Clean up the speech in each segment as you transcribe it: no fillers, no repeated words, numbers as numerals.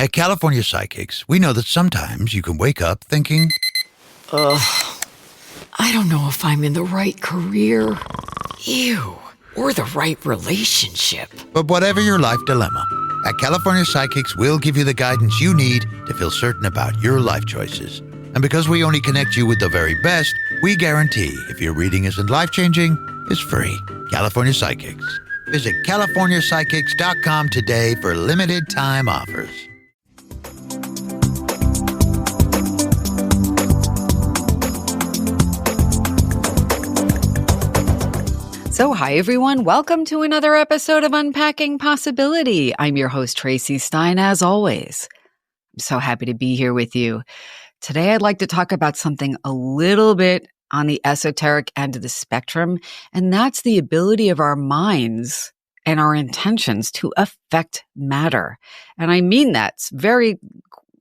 At California Psychics, we know that sometimes you can wake up thinking, Ugh, I don't know if I'm in the right career. Ew. Or the right relationship. but whatever your life dilemma, at California Psychics, we'll give you the guidance you need to feel certain about your life choices. And because we only connect you with the very best, we guarantee if your reading isn't life-changing, it's free. California Psychics. Visit CaliforniaPsychics.com today for limited time offers. So hi, everyone. Welcome to another episode of Unpacking Possibility. I'm your host, Traci Stein, as always. I'm so happy to be here with you. Today, I'd like to talk about something a little bit on the esoteric end of the spectrum, and that's the ability of our minds and our intentions to affect matter. And I mean that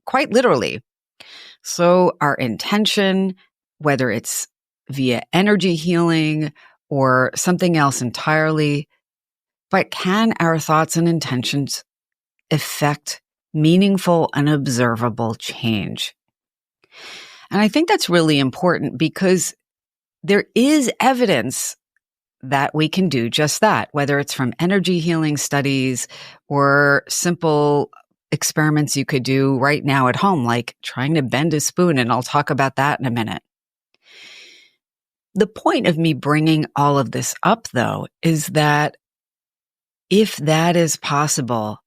quite literally. So our intention, whether it's via energy healing or something else entirely, but can our thoughts and intentions affect meaningful and observable change? And I think that's really important because there is evidence that we can do just that, whether it's from energy healing studies or simple experiments you could do right now at home, like trying to bend a spoon, and I'll talk about that in a minute. The point of me bringing all of this up, though, is that if that is possible,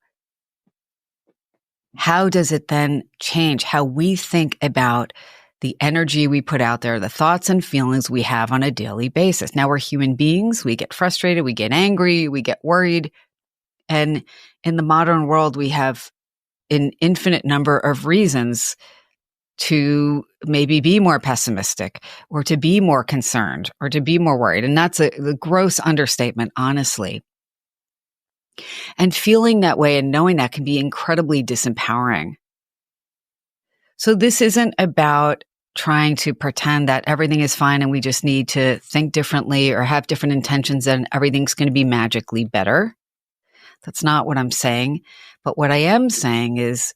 how does it then change how we think about the energy we put out there, the thoughts and feelings we have on a daily basis? Now, we're human beings. We get frustrated. We get angry. We get worried. And in the modern world, we have an infinite number of reasons to maybe be more pessimistic or to be more concerned or to be more worried. And that's a gross understatement, honestly. And feeling that way and knowing that can be incredibly disempowering. So this isn't about trying to pretend that everything is fine and we just need to think differently or have different intentions and everything's going to be magically better. That's not what I'm saying. But what I am saying is,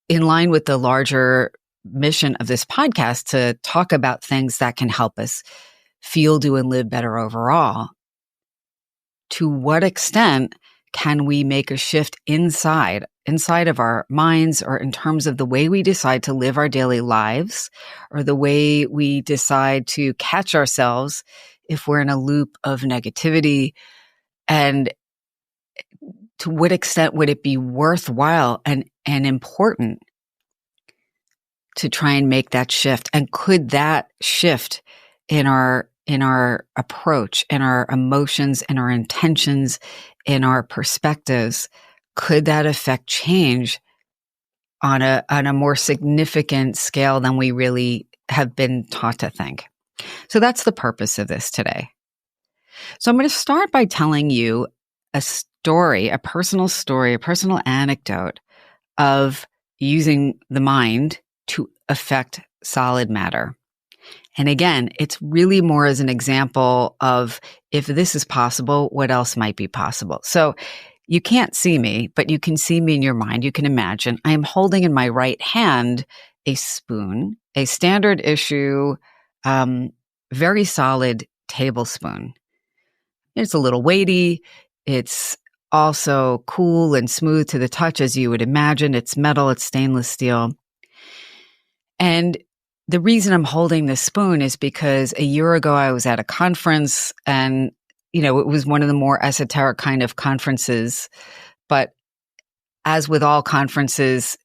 in line with the larger mission of this podcast to talk about things that can help us feel, do, and live better overall. To what extent can we make a shift inside of our minds, or in terms of the way we decide to live our daily lives, or the way we decide to catch ourselves if we're in a loop of negativity? And to what extent would it be worthwhile and important to try and make that shift? And could that shift in our approach, in our emotions, in our intentions, in our perspectives, could that affect change on a more significant scale than we really have been taught to think? So that's the purpose of this today. So I'm going to start by telling you a story, a personal anecdote of using the mind to affect solid matter. And again, it's really more as an example of, if this is possible, what else might be possible? So you can't see me, but you can see me in your mind. You can imagine I am holding in my right hand a spoon, a standard issue, very solid tablespoon. It's a little weighty. It's also cool and smooth to the touch, as you would imagine. It's metal, it's stainless steel. And the reason I'm holding this spoon is because a year ago I was at a conference, and, it was one of the more esoteric kind of conferences. But as with all conferences,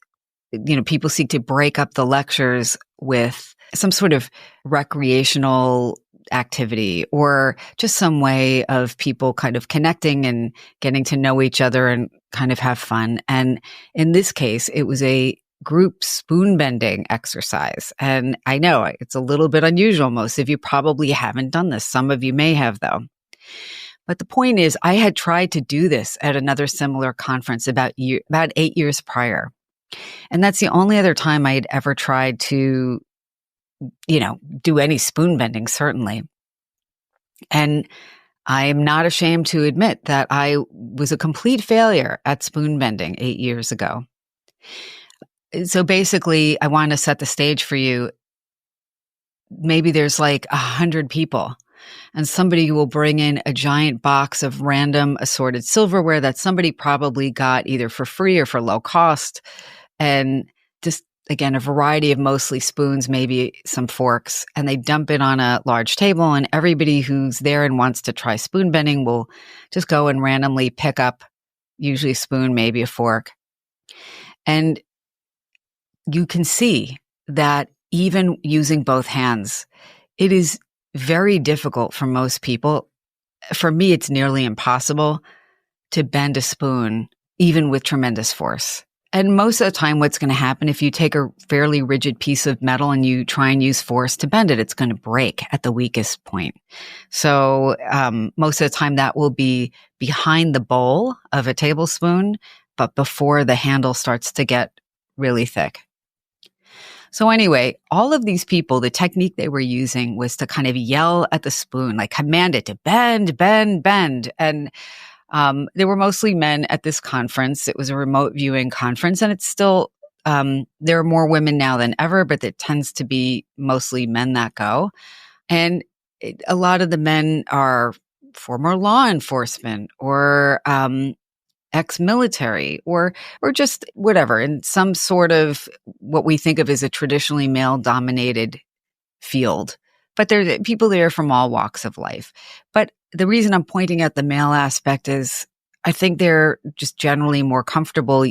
people seek to break up the lectures with some sort of recreational activity or just some way of people kind of connecting and getting to know each other and kind of have fun. And in this case, it was a group spoon bending exercise. And I know it's a little bit unusual. Most of you probably haven't done this. Some of you may have, though. But the point is, I had tried to do this at another similar conference about 8 years prior. And that's the only other time I had ever tried to, do any spoon bending, certainly. And I am not ashamed to admit that I was a complete failure at spoon bending 8 years ago. So basically, I want to set the stage for you. Maybe there's like 100 people, and somebody will bring in a giant box of random assorted silverware that somebody probably got either for free or for low cost. And just, again, a variety of mostly spoons, maybe some forks, and they dump it on a large table, and everybody who's there and wants to try spoon bending will just go and randomly pick up usually a spoon, maybe a fork. And you can see that even using both hands, it is very difficult for most people. For me, it's nearly impossible to bend a spoon, even with tremendous force. And most of the time, what's going to happen if you take a fairly rigid piece of metal and you try and use force to bend it, it's going to break at the weakest point. So most of the time, that will be behind the bowl of a tablespoon, but before the handle starts to get really thick. So anyway, all of these people, the technique they were using was to kind of yell at the spoon, like command it to bend, bend, bend. And there were mostly men at this conference. It was a remote viewing conference, and it's still, there are more women now than ever, but it tends to be mostly men that go. And a lot of the men are former law enforcement or ex-military or just whatever, in some sort of what we think of as a traditionally male-dominated field. But there are people there from all walks of life. But the reason I'm pointing out the male aspect is I think they're just generally more comfortable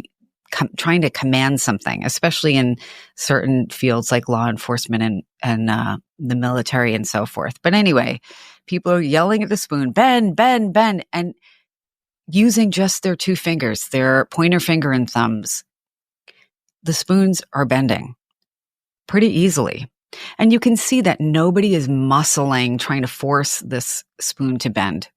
trying to command something, especially in certain fields like law enforcement and the military and so forth. But anyway, people are yelling at the spoon, bend, bend, bend, and using just their two fingers, their pointer finger and thumbs. The spoons are bending pretty easily. And you can see that nobody is muscling, trying to force this spoon to bend.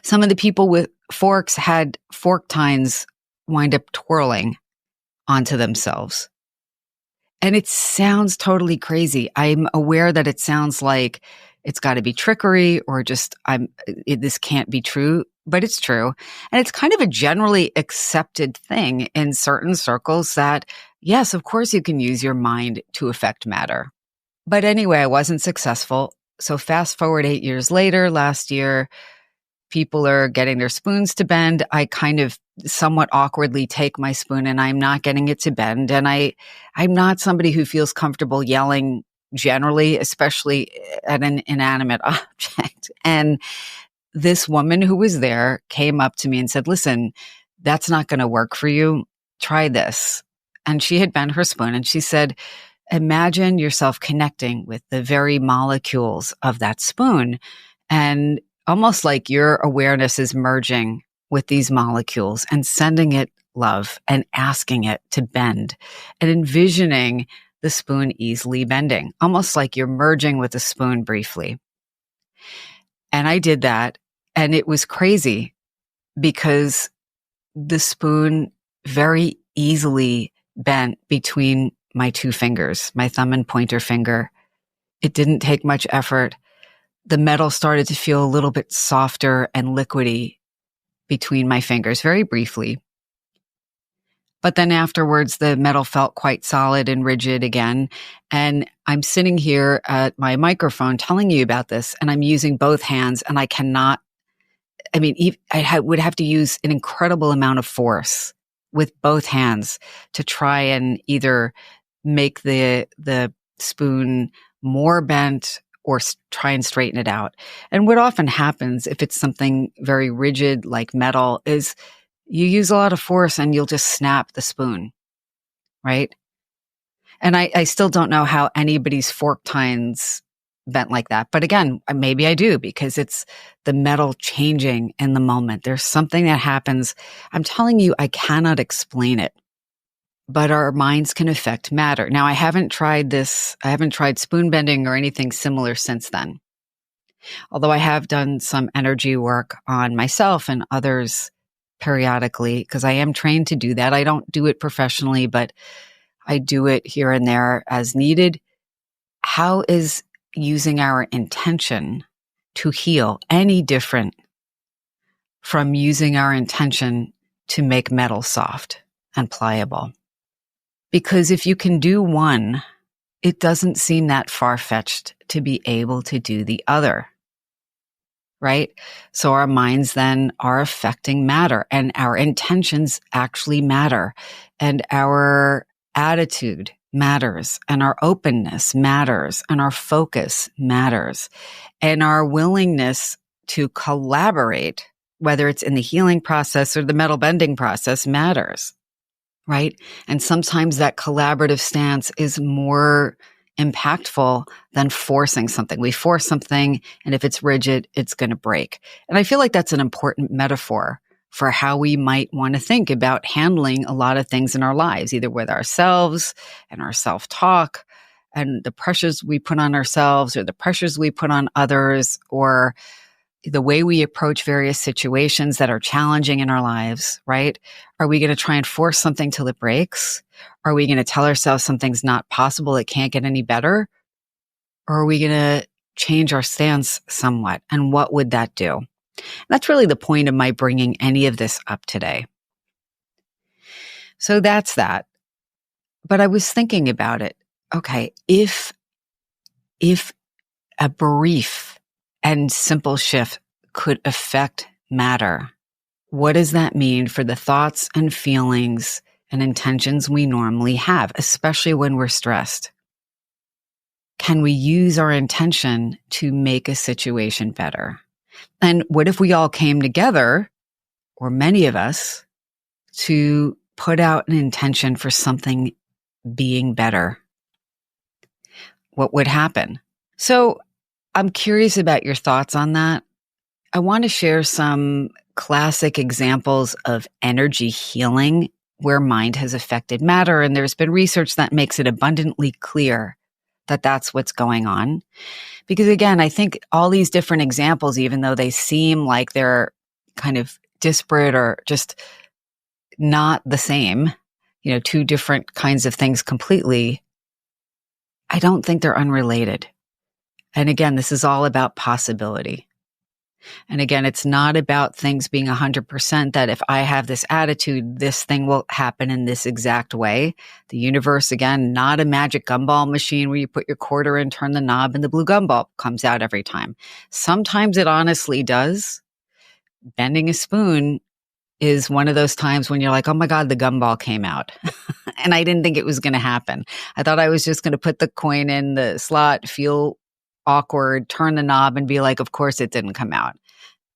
Some of the people with forks had fork tines wind up twirling onto themselves. And it sounds totally crazy. I'm aware that it sounds like it's got to be trickery or just this can't be true, but it's true. And it's kind of a generally accepted thing in certain circles that, yes, of course you can use your mind to affect matter. But anyway, I wasn't successful. So fast forward 8 years later, last year, people are getting their spoons to bend. I kind of somewhat awkwardly take my spoon and I'm not getting it to bend. And I'm not somebody who feels comfortable yelling generally, especially at an inanimate object. And this woman who was there came up to me and said, listen, that's not going to work for you. Try this. And she had bent her spoon and she said, imagine yourself connecting with the very molecules of that spoon. And almost like your awareness is merging with these molecules and sending it love and asking it to bend and envisioning the spoon easily bending, almost like you're merging with the spoon briefly. And I did that, and it was crazy because the spoon very easily bent between my two fingers, my thumb and pointer finger. It didn't take much effort. The metal started to feel a little bit softer and liquidy between my fingers, very briefly. But then afterwards, the metal felt quite solid and rigid again. And I'm sitting here at my microphone telling you about this, and I'm using both hands, and I cannot, would have to use an incredible amount of force with both hands to try and either make the spoon more bent or try and straighten it out. And what often happens if it's something very rigid like metal is you use a lot of force and you'll just snap the spoon, right? And I still don't know how anybody's fork tines bent like that. But again, maybe I do because it's the metal changing in the moment. There's something that happens. I'm telling you, I cannot explain it, but our minds can affect matter. Now, I haven't tried spoon bending or anything similar since then. Although I have done some energy work on myself and others periodically, because I am trained to do that. I don't do it professionally, but I do it here and there as needed. How is using our intention to heal any different from using our intention to make metal soft? and pliable. Because if you can do one, it doesn't seem that far-fetched to be able to do the other, right? So our minds then are affecting matter, and our intentions actually matter, and our attitude matters, and our openness matters, and our focus matters, and our willingness to collaborate, whether it's in the healing process or the metal bending process, matters, right? And sometimes that collaborative stance is more impactful than forcing something. We force something, and if it's rigid, it's going to break. And I feel like that's an important metaphor for how we might want to think about handling a lot of things in our lives, either with ourselves and our self-talk and the pressures we put on ourselves or the pressures we put on others, or the way we approach various situations that are challenging in our lives, right? Are we going to try and force something till it breaks? Are we going to tell ourselves something's not possible, it can't get any better? Or are we going to change our stance somewhat? And what would that do? That's really the point of my bringing any of this up today. So that's that. But I was thinking about it. Okay, if a brief and simple shift could affect matter, what does that mean for the thoughts and feelings and intentions we normally have, especially when we're stressed? Can we use our intention to make a situation better? And what if we all came together, or many of us, to put out an intention for something being better? What would happen? So I'm curious about your thoughts on that. I want to share some classic examples of energy healing where mind has affected matter. And there's been research that makes it abundantly clear that that's what's going on. Because again, I think all these different examples, even though they seem like they're kind of disparate or just not the same, two different kinds of things completely, I don't think they're unrelated. And again, this is all about possibility. And again, it's not about things being 100% that if I have this attitude, this thing will happen in this exact way. The universe, again, not a magic gumball machine where you put your quarter in, turn the knob, and the blue gumball comes out every time. Sometimes it honestly does. Bending a spoon is one of those times when you're like, oh my God, the gumball came out. And I didn't think it was going to happen. I thought I was just going to put the coin in the slot, feel awkward, turn the knob, and be like, of course it didn't come out.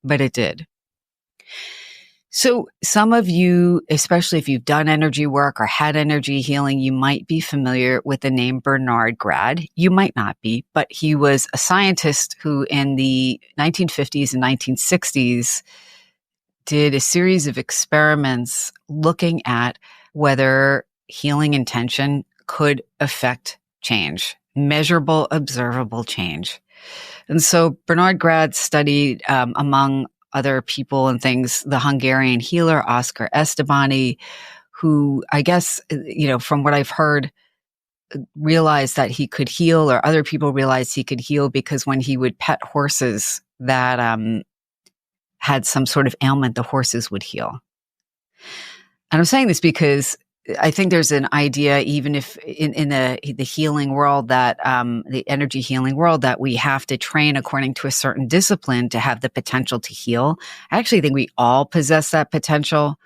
But it did. So some of you, especially if you've done energy work or had energy healing, you might be familiar with the name Bernard Grad. You might not be, but he was a scientist who in the 1950s and 1960s did a series of experiments looking at whether healing intention could affect change, measurable, observable change. And so Bernard Grad studied, among other people and things, the Hungarian healer Oscar Estebany, who I guess, from what I've heard, realized that he could heal, or other people realized he could heal because when he would pet horses that had some sort of ailment, the horses would heal. And I'm saying this because I think there's an idea, even if in the healing world, that the energy healing world, that we have to train according to a certain discipline to have the potential to heal. I actually think we all possess that potential.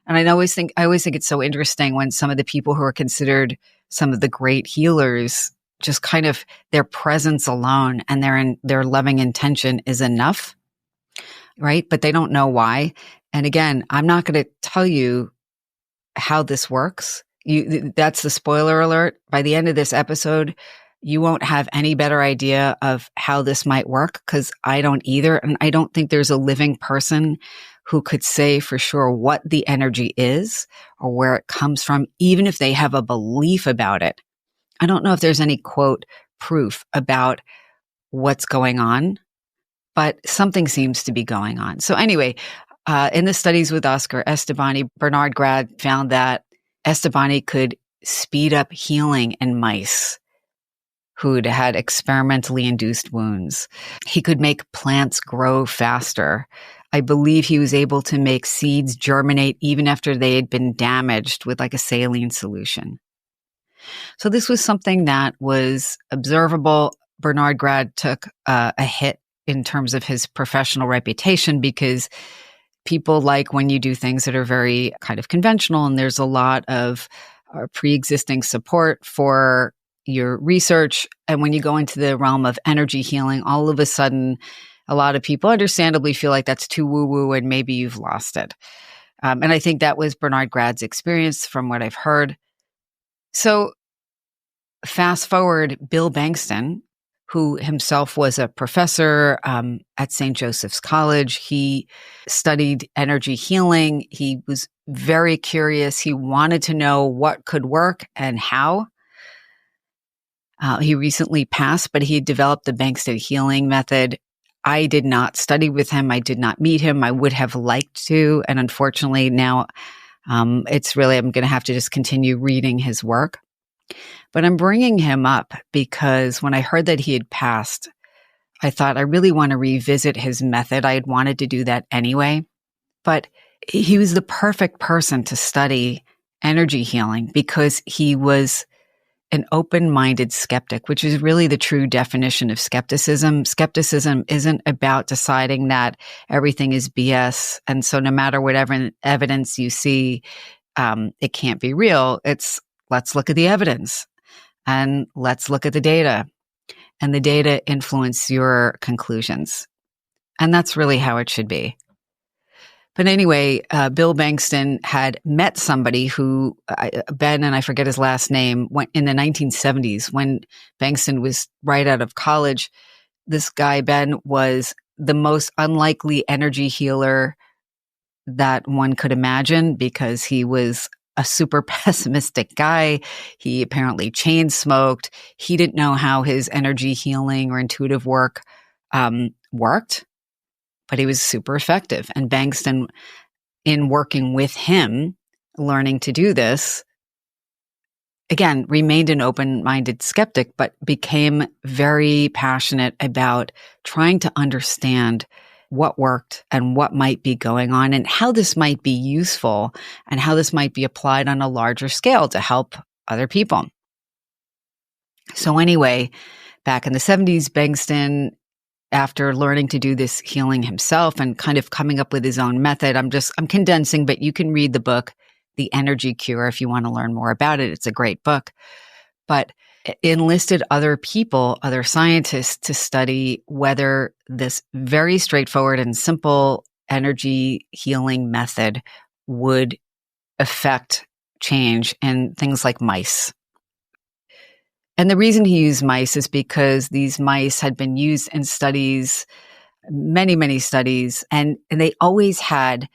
And I always think it's so interesting when some of the people who are considered some of the great healers, just kind of their presence alone and their loving intention is enough, right? But they don't know why. And again, I'm not going to tell you how this works. That's the spoiler alert. By the end of this episode, you won't have any better idea of how this might work, because I don't either. And I don't think there's a living person who could say for sure what the energy is or where it comes from, even if they have a belief about it. I don't know if there's any quote proof about what's going on, but something seems to be going on. So anyway, in the studies with Oscar Estebany, Bernard Grad found that Estebany could speed up healing in mice who'd had experimentally induced wounds. He could make plants grow faster. I believe he was able to make seeds germinate even after they had been damaged with like a saline solution. So this was something that was observable. Bernard Grad took a hit in terms of his professional reputation because people like when you do things that are very kind of conventional, and there's a lot of pre-existing support for your research. And when you go into the realm of energy healing, all of a sudden, a lot of people understandably feel like that's too woo-woo and maybe you've lost it. And I think that was Bernard Grad's experience from what I've heard. So fast forward, Bill Bankston, who himself was a professor at St. Joseph's College. He studied energy healing. He was very curious. He wanted to know what could work and how. He recently passed, but he developed the Bankston healing method. I did not study with him. I did not meet him. I would have liked to. And unfortunately, now I'm going to have to just continue reading his work. But I'm bringing him up because when I heard that he had passed, I thought I really want to revisit his method. I had wanted to do that anyway, but he was the perfect person to study energy healing because he was an open-minded skeptic, which is really the true definition of skepticism. Skepticism isn't about deciding that everything is BS. And so no matter whatever evidence you see, it can't be real. It's let's look at the evidence. And let's look at the data, and the data influence your conclusions. And that's really how it should be. But anyway, Bill Bankston had met somebody who, Ben, and I forget his last name, went in the 1970s when Bankston was right out of college. This guy, Ben, was the most unlikely energy healer that one could imagine because he was a super pessimistic guy. He apparently chain smoked. He didn't know how his energy healing or intuitive work worked, but he was super effective. And Bankston, in working with him, learning to do this, again, remained an open-minded skeptic, but became very passionate about trying to understand what worked and what might be going on and how this might be useful and how this might be applied on a larger scale to help other people. So anyway, back in the 70s, Bankston, after learning to do this healing himself and kind of coming up with his own method, I'm condensing, but you can read the book, The Energy Cure, if you want to learn more about it. It's a great book. But enlisted other people, other scientists to study whether this very straightforward and simple energy healing method would affect change in things like mice. And the reason he used mice is because these mice had been used in studies, many, many studies, and they always had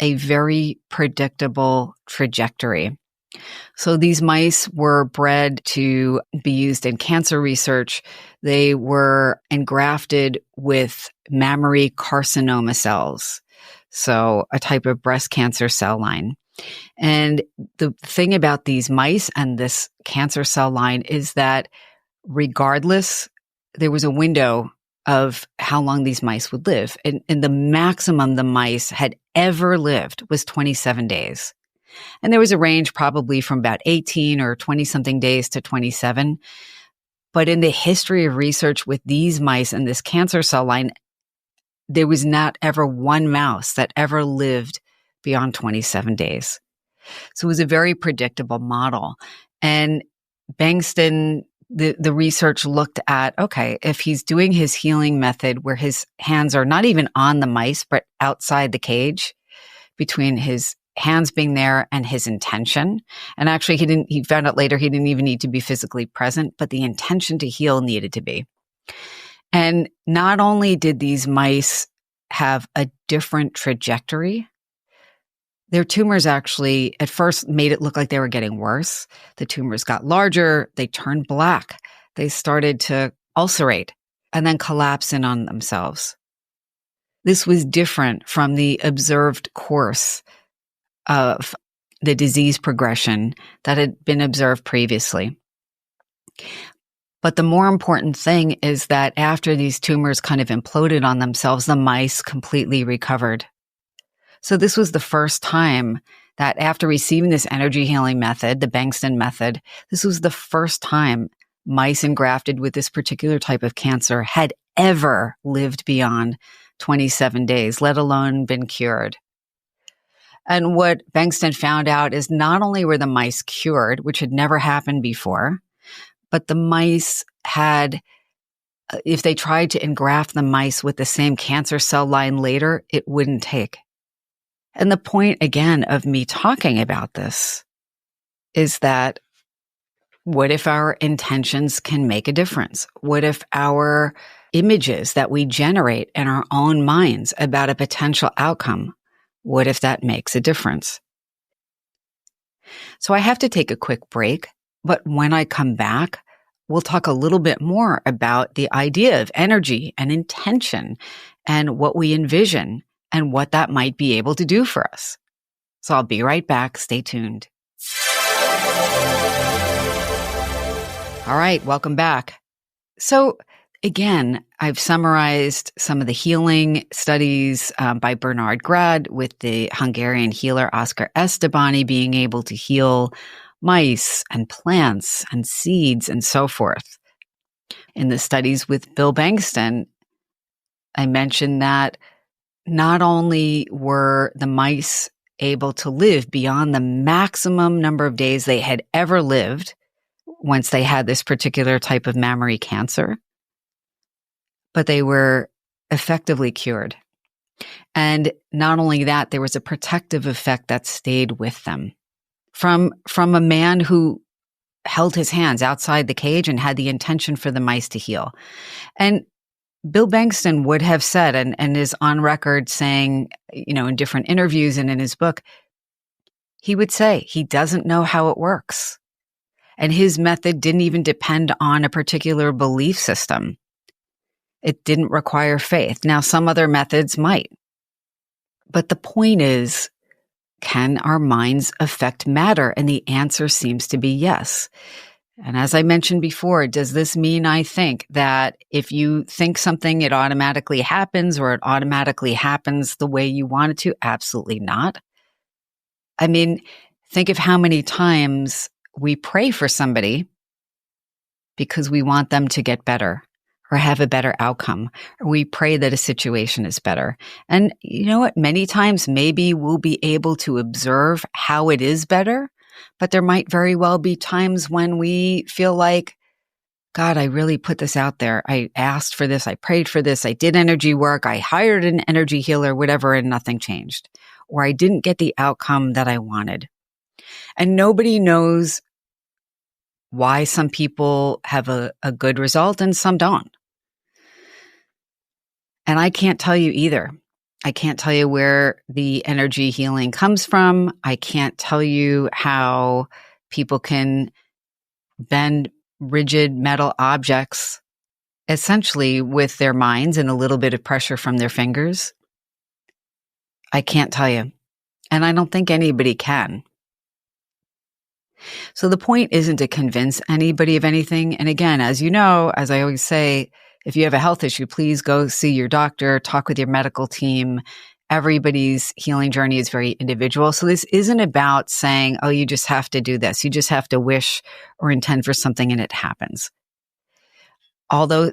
a very predictable trajectory. So these mice were bred to be used in cancer research. They were engrafted with mammary carcinoma cells, so a type of breast cancer cell line. And the thing about these mice and this cancer cell line is that regardless, there was a window of how long these mice would live. And the maximum the mice had ever lived was 27 days. And there was a range probably from about 18 or 20-something days to 27. But in the history of research with these mice and this cancer cell line, there was not ever one mouse that ever lived beyond 27 days. So it was a very predictable model. And Bankston, the research looked at, okay, if he's doing his healing method where his hands are not even on the mice, but outside the cage, between his hands being there and his intention. And actually he found out later he didn't even need to be physically present, but the intention to heal needed to be. And not only did these mice have a different trajectory, their tumors actually at first made it look like they were getting worse. The tumors got larger, they turned black, they started to ulcerate and then collapse in on themselves. This was different from the observed course of the disease progression that had been observed previously. But the more important thing is that after these tumors kind of imploded on themselves, the mice completely recovered. So this was the first time that after receiving this energy healing method, the Bengston method, this was the first time mice engrafted with this particular type of cancer had ever lived beyond 27 days, let alone been cured. And what Bengston found out is not only were the mice cured, which had never happened before, but the mice had, if they tried to engraft the mice with the same cancer cell line later, it wouldn't take. And the point, again, of me talking about this is that what if our intentions can make a difference? What if our images that we generate in our own minds about a potential outcome, what if that makes a difference? So I have to take a quick break, but when I come back, we'll talk a little bit more about the idea of energy and intention and what we envision and what that might be able to do for us. So I'll be right back. Stay tuned. All right, welcome back. So again, I've summarized some of the healing studies by Bernard Grad with the Hungarian healer Oscar Estebani being able to heal mice and plants and seeds and so forth. In the studies with Bill Bengston, I mentioned that not only were the mice able to live beyond the maximum number of days they had ever lived once they had this particular type of mammary cancer, but they were effectively cured. And not only that, there was a protective effect that stayed with them. From a man who held his hands outside the cage and had the intention for the mice to heal. And Bill Bengston would have said, and is on record saying, in different interviews and in his book, he would say he doesn't know how it works. And his method didn't even depend on a particular belief system. It didn't require faith. Now, some other methods might. But the point is, can our minds affect matter? And the answer seems to be yes. And as I mentioned before, does this mean I think that if you think something, it automatically happens, or it automatically happens the way you want it to? Absolutely not. I mean, think of how many times we pray for somebody because we want them to get better or have a better outcome, or we pray that a situation is better. And you know what? Many times maybe we'll be able to observe how it is better, but there might very well be times when we feel like, God, I really put this out there. I asked for this. I prayed for this. I did energy work. I hired an energy healer, whatever, and nothing changed. Or I didn't get the outcome that I wanted. And nobody knows why some people have a good result and some don't. And I can't tell you either. I can't tell you where the energy healing comes from. I can't tell you how people can bend rigid metal objects essentially with their minds and a little bit of pressure from their fingers. I can't tell you. And I don't think anybody can. So the point isn't to convince anybody of anything. And again, as you know, as I always say, if you have a health issue, please go see your doctor, talk with your medical team. Everybody's healing journey is very individual. So this isn't about saying, oh, you just have to do this. You just have to wish or intend for something and it happens. Although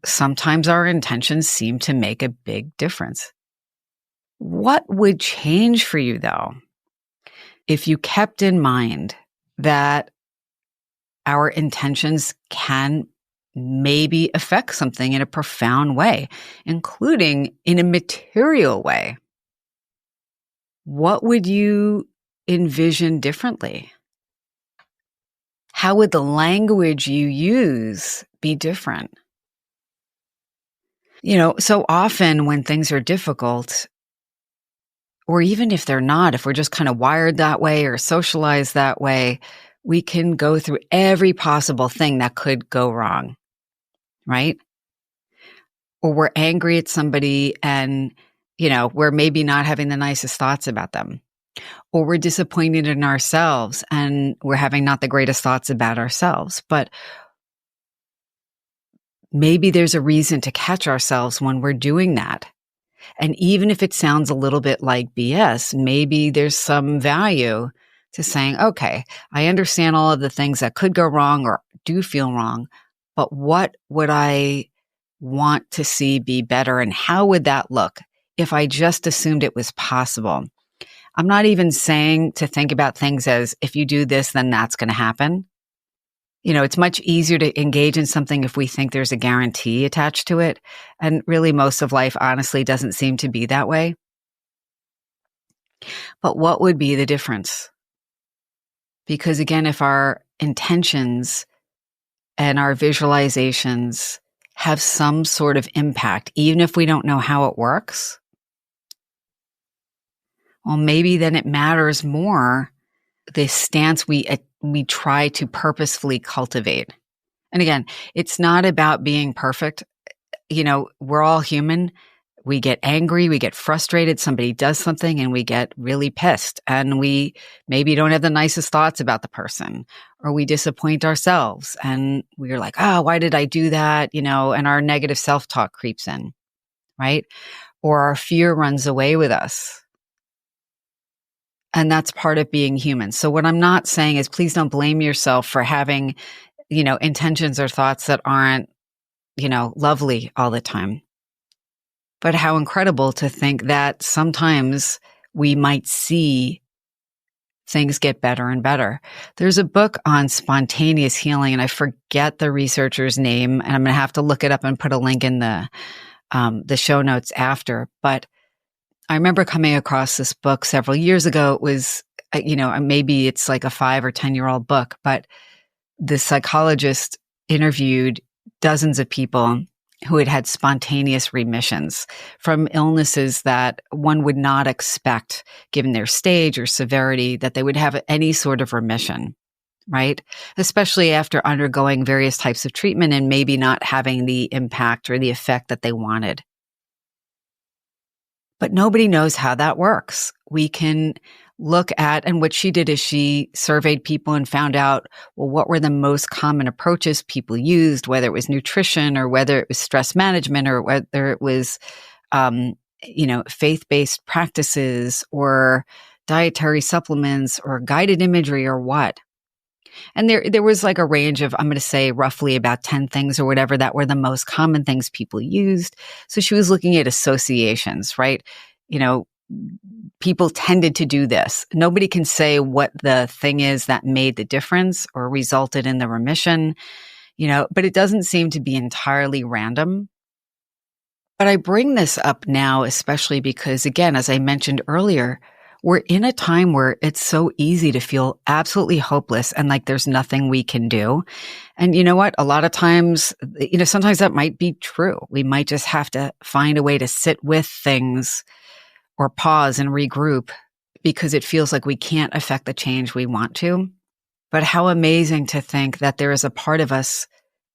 sometimes our intentions seem to make a big difference. What would change for you, though, if you kept in mind that our intentions can maybe affect something in a profound way, including in a material way? What would you envision differently? How would the language you use be different? So often when things are difficult, or even if they're not, if we're just kind of wired that way or socialized that way, we can go through every possible thing that could go wrong, right? Or we're angry at somebody and, we're maybe not having the nicest thoughts about them. Or we're disappointed in ourselves and we're having not the greatest thoughts about ourselves. But maybe there's a reason to catch ourselves when we're doing that. And even if it sounds a little bit like BS, maybe there's some value to saying, okay, I understand all of the things that could go wrong or do feel wrong, but what would I want to see be better? And how would that look if I just assumed it was possible? I'm not even saying to think about things as if you do this, then that's going to happen. It's much easier to engage in something if we think there's a guarantee attached to it. And really, most of life, honestly, doesn't seem to be that way. But what would be the difference? Because again, if our intentions and our visualizations have some sort of impact, even if we don't know how it works, well, maybe then it matters more the stance we try to purposefully cultivate. And again, it's not about being perfect. We're all human. We get angry, we get frustrated, somebody does something and we get really pissed and we maybe don't have the nicest thoughts about the person, or we disappoint ourselves and we're like, oh, why did I do that? And our negative self-talk creeps in, right? Or our fear runs away with us. And that's part of being human. So what I'm not saying is please don't blame yourself for having, intentions or thoughts that aren't, lovely all the time. But how incredible to think that sometimes we might see things get better and better. There's a book on spontaneous healing, and I forget the researcher's name, and I'm going to have to look it up and put a link in the show notes after. But I remember coming across this book several years ago. It was, maybe it's like a 5 or 10-year-old book, but the psychologist interviewed dozens of people who had had spontaneous remissions from illnesses that one would not expect, given their stage or severity, that they would have any sort of remission, right? Especially after undergoing various types of treatment and maybe not having the impact or the effect that they wanted. But nobody knows how that works. We can look at, and what she did is she surveyed people and found out, well, what were the most common approaches people used, whether it was nutrition or whether it was stress management or whether it was, faith-based practices or dietary supplements or guided imagery or what. And there was like a range of, I'm going to say roughly about 10 things or whatever that were the most common things people used. So she was looking at associations, right? People tended to do this. Nobody can say what the thing is that made the difference or resulted in the remission, but it doesn't seem to be entirely random. But I bring this up now, especially because, again, as I mentioned earlier, we're in a time where it's so easy to feel absolutely hopeless and like there's nothing we can do. And you know what? A lot of times, sometimes that might be true. We might just have to find a way to sit with things or pause and regroup because it feels like we can't affect the change we want to. But how amazing to think that there is a part of us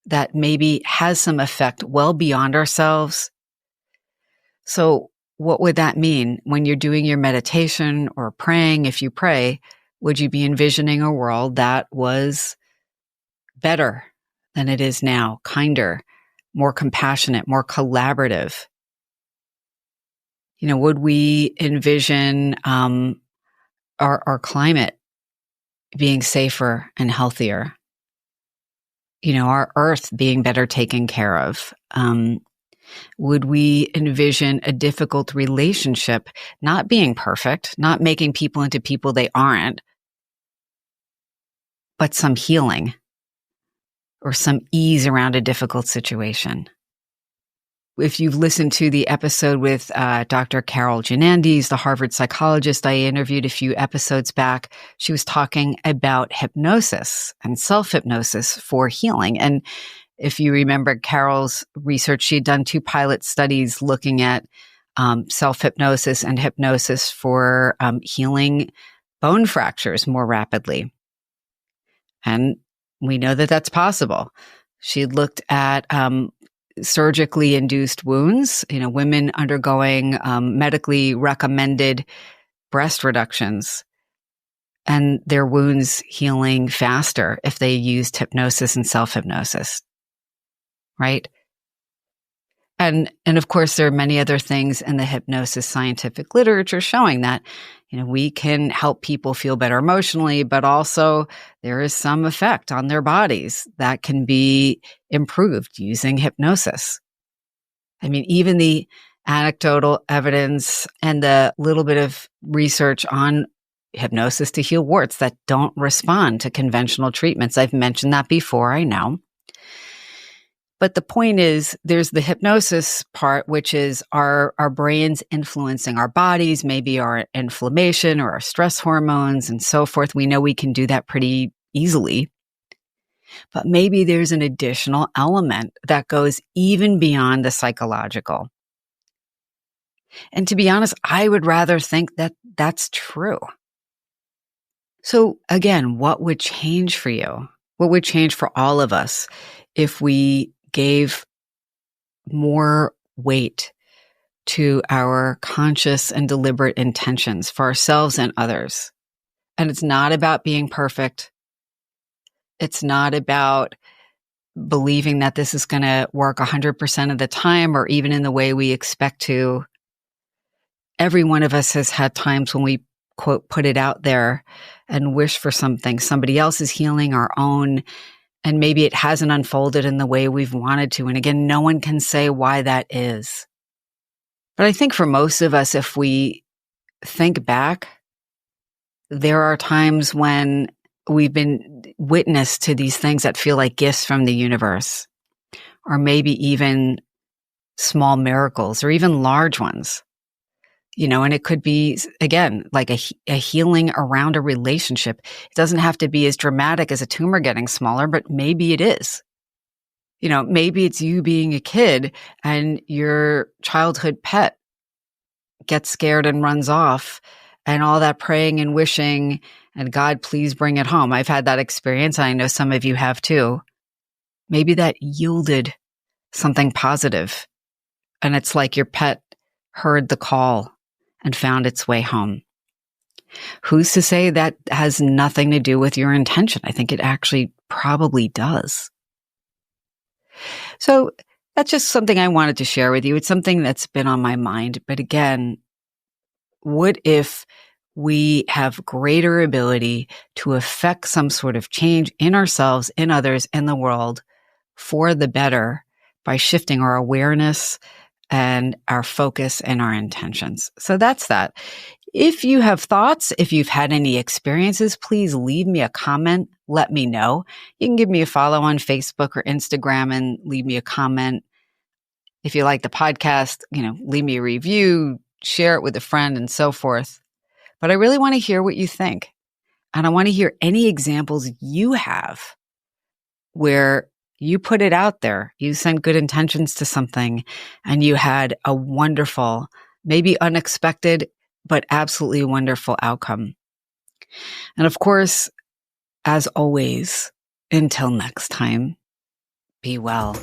that maybe has some effect well beyond ourselves. So what would that mean when you're doing your meditation or praying? If you pray, would you be envisioning a world that was better than it is now, kinder, more compassionate, more collaborative? Would we envision our climate being safer and healthier? Our earth being better taken care of? Would we envision a difficult relationship not being perfect, not making people into people they aren't, but some healing or some ease around a difficult situation? If you've listened to the episode with Dr. Carol Janandes, the Harvard psychologist I interviewed a few episodes back, she was talking about hypnosis and self-hypnosis for healing. And if you remember Carol's research, she had done 2 pilot studies looking at self-hypnosis and hypnosis for healing bone fractures more rapidly. And we know that that's possible. She looked at surgically induced wounds, women undergoing medically recommended breast reductions, and their wounds healing faster if they used hypnosis and self-hypnosis. Right? And of course, there are many other things in the hypnosis scientific literature showing that, we can help people feel better emotionally, but also there is some effect on their bodies that can be improved using hypnosis. I mean, even the anecdotal evidence and the little bit of research on hypnosis to heal warts that don't respond to conventional treatments. I've mentioned that before, I know. But the point is, there's the hypnosis part, which is our brains influencing our bodies, maybe our inflammation or our stress hormones and so forth. We know we can do that pretty easily. But maybe there's an additional element that goes even beyond the psychological. And to be honest, I would rather think that that's true. So again, what would change for you? What would change for all of us if we gave more weight to our conscious and deliberate intentions for ourselves and others? And it's not about being perfect. It's not about believing that this is going to work 100% of the time or even in the way we expect to. Every one of us has had times when we, quote, put it out there and wish for something. Somebody else is healing, our own, and maybe it hasn't unfolded in the way we've wanted to. And again, no one can say why that is. But I think for most of us, if we think back, there are times when we've been witness to these things that feel like gifts from the universe, or maybe even small miracles, or even large ones. And it could be, again, like a healing around a relationship. It doesn't have to be as dramatic as a tumor getting smaller, but maybe it is. Maybe it's you being a kid and your childhood pet gets scared and runs off, and all that praying and wishing and God, please bring it home. I've had that experience. I know some of you have too. Maybe that yielded something positive. And it's like your pet heard the call and found its way home. Who's to say that has nothing to do with your intention? I think it actually probably does. So that's just something I wanted to share with you. It's something that's been on my mind. But again, what if we have greater ability to affect some sort of change in ourselves, in others, in the world for the better by shifting our awareness and our focus and our intentions? So that's that. If you have thoughts, if you've had any experiences, please leave me a comment. Let me know. You can give me a follow on Facebook or Instagram and leave me a comment. If you like the podcast, leave me a review, share it with a friend and so forth. But I really want to hear what you think. And I want to hear any examples you have where you put it out there, you sent good intentions to something, and you had a wonderful, maybe unexpected, but absolutely wonderful outcome. And of course, as always, until next time, be well.